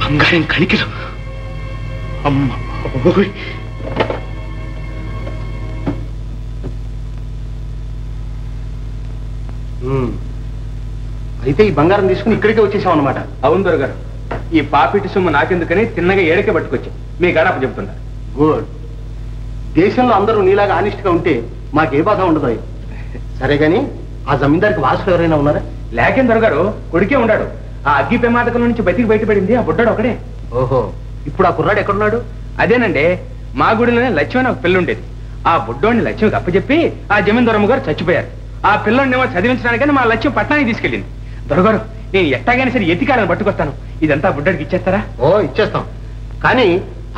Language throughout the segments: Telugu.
బంగారం కణికలు. అమ్మ బాబోయ్. అయితే ఈ బంగారం తీసుకుని ఇక్కడికే వచ్చేసాం అన్నమాట. అవును దొరగారు, ఈ పాపిటి సొమ్ము నాకెందుకని తిన్నగా ఏడకే పట్టుకొచ్చాం. మీ గడప చెబుతున్నా. గుడ్. దేశంలో అందరూ నీలాగా ఆనిస్ట్ గా ఉంటే మాకే బాధ ఉండదు. సరే గాని ఆ జమీందారికి వారసులు ఎవరైనా ఉన్నారా? లేకేం దొరగారు, కొడుకే ఉన్నాడు. ఆ అగ్గి ప్రమాదకం నుంచి బతికి బయటపడింది ఆ బుడ్డాడు ఒకడే. ఓహో, ఇప్పుడు ఆ కుర్రాడు ఎక్కడున్నాడు? అదేనండి, మా గుడిలోనే లక్ష్మి అని ఒక పిల్ల ఉండేది. ఆ బుడ్డోడిని లక్ష్మికి అప్పచెప్పి ఆ జమీందొరమ్మ గారు చచ్చిపోయారు. ఆ పిల్లోడినేమో చదివించడానికని మా లక్ష్యం పట్టణానికి తీసుకెళ్ళింది. దొరగారు, నేను ఎట్టాగైనా సరే ఎత్తికాలను పట్టుకొస్తాను. ఇదంతా బుడ్డడికి ఇచ్చేస్తారా? ఓ, ఇచ్చేస్తాం. కానీ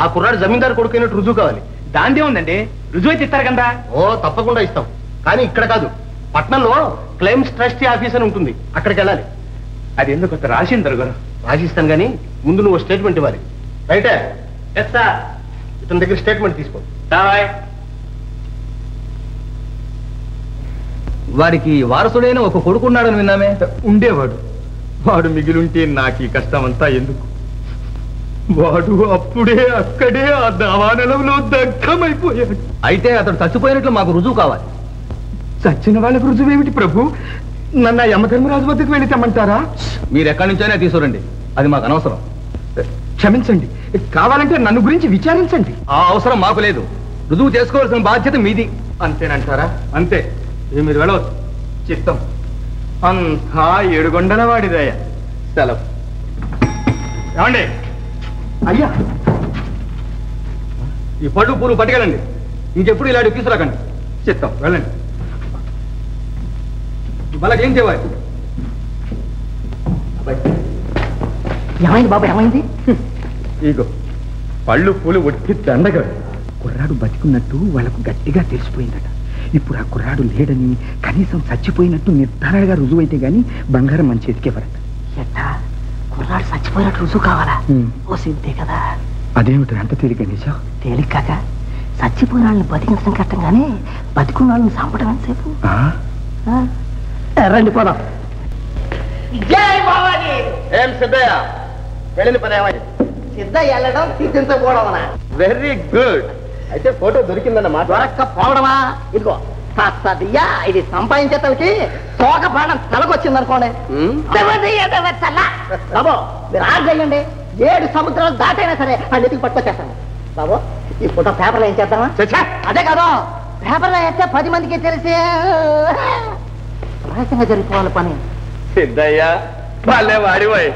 ఆ కుర్రాడు జమీందారు కొడుకైనట్టు రుజువు కావాలి. దాందే ఉందండి, రుజువు అయితే ఇస్తారు కదా. ఓ, తప్పకుండా ఇస్తాం. కానీ ఇక్కడ కాదు, పట్నంలో క్లెయిమ్స్ ట్రస్టీ ఆఫీస్ అని ఉంటుంది, అక్కడికి వెళ్ళాలి. అది ఎందుకు రాసింది దొరగారు? రాసిస్తాను కానీ ముందు నువ్వు స్టేట్మెంట్ ఇవ్వాలి. రైటే? Yes sir. ఇతని దగ్గర స్టేట్మెంట్ తీసుకో. వారికి వారసుడైన ఒక కొడుకున్నాడని విన్నామే. ఉండేవాడు. వాడు మిగిలింటే నాకు ఈ కష్టం అంతా ఎందుకు? వాడు అప్పుడే అక్కడే ఆ దవానలంలో దగ్ధమైపోయాడు. అయితే అతడు చచ్చిపోయినట్లు మాకు రుజువు కావాలి. చచ్చిన వాళ్ళకు రుజువు ఏమిటి ప్రభు? నన్ను యమధర్మరాజు వద్దకు వెళ్ళి తెమ్మంటారా? మీరు ఎక్కడి నుంచైనా తీసుకురండి, అది మాకు అనవసరం. క్షమించండి, కావాలంటే నన్ను గురించి విచారించండి. ఆ అవసరం మాకు లేదు. రుజువు చేసుకోవాల్సిన బాధ్యత మీది. అంతేనంటారా? అంతే. మీరు వెళ్ళవచ్చు. చిత్తం అంతా ఏడుగొండల వాడిదయ్యా. సెలవు. ఏమండి? అయ్యా, ఈ పళ్ళు పూలు పట్టుకెళ్ళండి. ఇంకెప్పుడు ఇలాంటి తీసుకురాకండి. చిత్తం, వెళ్ళండి. వాళ్ళకి ఏం చేయాలి? ఏమైంది బాబా, ఏమైంది? ఇగో పళ్ళు పూలు ఒట్టి దండగా. కుర్రాడు బతికున్నట్టు వాళ్ళకు గట్టిగా తెలిసిపోయిందట. ఇప్పుడు ఆ కుర్రాడు లేడని, కనీసం చచ్చిపోయినట్టు నిర్ధారణగా రుజువైతే గాని బంగారం మన చేతికే పడట. కుర్రాడు చచ్చిపోయినట్టు రుజువు కావాలా? ఓ సిద్ధే కదా. అదేమిటి అంత తేలిక నిజం? తేలిక కాక చచ్చిపోయిన వాళ్ళని బతికించడం కష్టం కానీ బతికున్న వాళ్ళని చంపడం ఎంతసేపు? రండి పోదాం. ఏం సిద్ధయ్య, వెళ్ళిన పని ఏమైంది? సిద్ధ వెళ్ళడం సిద్ధించకపోవడమనా? Very good. అయితే ఫోటో దొరికిందన్నమాట. దొరక్కపోవడమా? ఇదిగో సదియ్యా, ఇది సంపాదించేతలకి తోక పాడం తలకొచ్చింది అనుకోండి. బాబు మీరు ఆగండి, 7 సముద్రాలు దాటైనా సరే ఆ నెతికి పట్టుకొచ్చేస్తాను. బాబు ఈ ఫోటో పేపర్లో ఏం చేద్దామా? అదే కాదు, పేపర్లో వేస్తే 10 మందికి తెలిసి రహస్యంగా జరిగిపోవాలి పని. సిద్ధయ్య వాళ్ళే వాడిపోయి